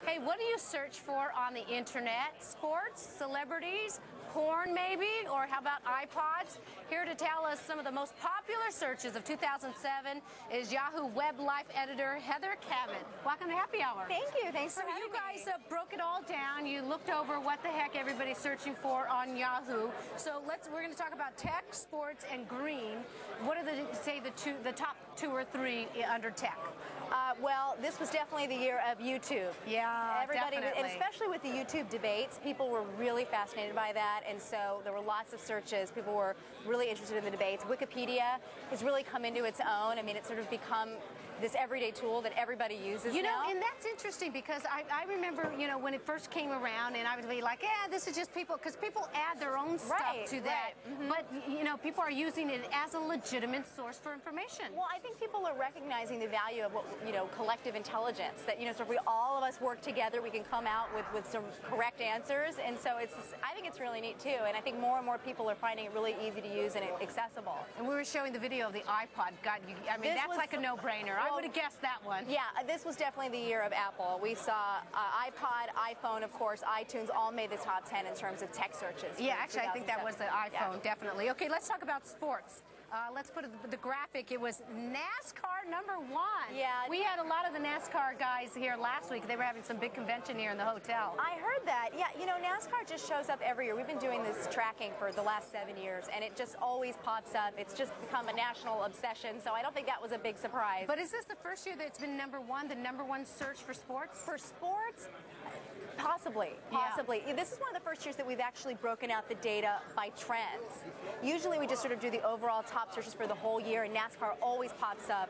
Hey, what do you search for on the internet? Sports, celebrities, porn maybe, or how about iPods? Here to tell us some of the most popular searches of 2007 is Yahoo Web Life editor Heather Cavan. Welcome to Happy Hour. Thank you. Thanks for having me. So you guys broke it all down. You looked over what the heck everybody's searching for on Yahoo. So we're going to talk about tech, sports, and green. What are the top two or three under tech? Well, this was definitely the year of YouTube. Yeah, everybody, definitely. and especially with the YouTube debates, people were really fascinated by that, and so there were lots of searches. People were really interested in the debates. Wikipedia has really come into its own. I mean, it's sort of become this everyday tool that everybody uses now. And that's interesting because I remember, when it first came around, and I would be like, yeah, this is just people, because people add their own stuff to that. Right. Mm-hmm. But, people are using it as a legitimate source for information. Well, I think people are recognizing the value of what, collective intelligence, that, so if we all of us work together, we can come out with some correct answers. And so I think it's really neat too. And I think more and more people are finding it really easy to use and accessible. And we were showing the video of the iPod. God, that's like a no-brainer. I would have guessed that one. Yeah, this was definitely the year of Apple. We saw iPod, iPhone, of course, iTunes all made the top 10 in terms of tech searches. Yeah, actually, I think that was the iPhone, yeah. Definitely. Okay, let's talk about sports. Let's put the graphic. It was NASCAR #1. Yeah. We had a lot of the NASCAR guys here last week. They were having some big convention here in the hotel. I heard that. Yeah, NASCAR just shows up every year. We've been doing this tracking for the last 7 years, and it just always pops up. It's just become a national obsession, so I don't think that was a big surprise. But is this the first year that it's been #1, the #1 search for sports? For sports? Possibly. Yeah. This is one of the first years that we've actually broken out the data by trends. Usually we just sort of do the overall top searches for the whole year, and NASCAR always pops up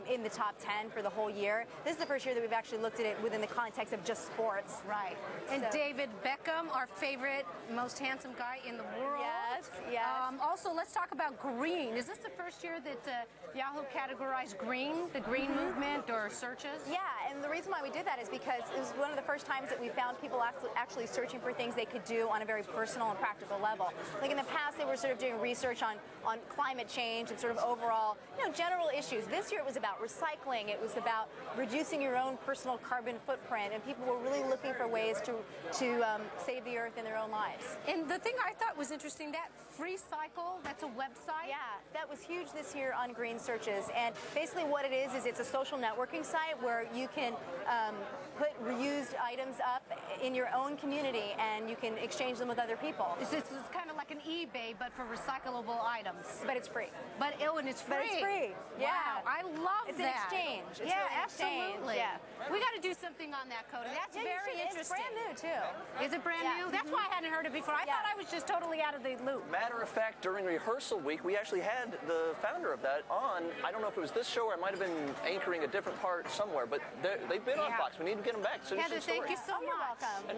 in the top 10 for the whole year. This is the first year that we've actually looked at it within the context of just sports. Right. And David Beckham, our favorite, most handsome guy in the world. Yes. Also, let's talk about green. Is this the first year that Yahoo categorized green, the green movement or searches? Yeah, and the reason why we did that is because it was one of the first times that we found people actually searching for things they could do on a very personal and practical level. Like in the past, they were sort of doing research on climate change and sort of overall, general issues. This year it was about recycling. It was about reducing your own personal carbon footprint, and people were really looking for ways to save the earth in their own lives. And the thing I thought was interesting, that FreeCycle, that's a website. Yeah, that was huge this year on green searches. And basically what it is it's a social networking site where you can put reused items up in your own community, and you can exchange them with other people. It's kind of like an eBay, but for recyclable items. But it's free. And it's free. But it's free. Yeah. Wow, I love it's that. It's an exchange. It's yeah, really an absolutely. Exchange. Yeah. We got to do something on that, Cody. That's very interesting. It's brand new, too. Is it brand new? That's why I hadn't heard it before. I thought I was just totally out of the loop. Matter of fact, during rehearsal week, we actually had the founder of that on. I don't know if it was this show or it might have been anchoring a different part somewhere, but they've been on Fox. We need to get them back. So Heather, thank you so much. You're welcome.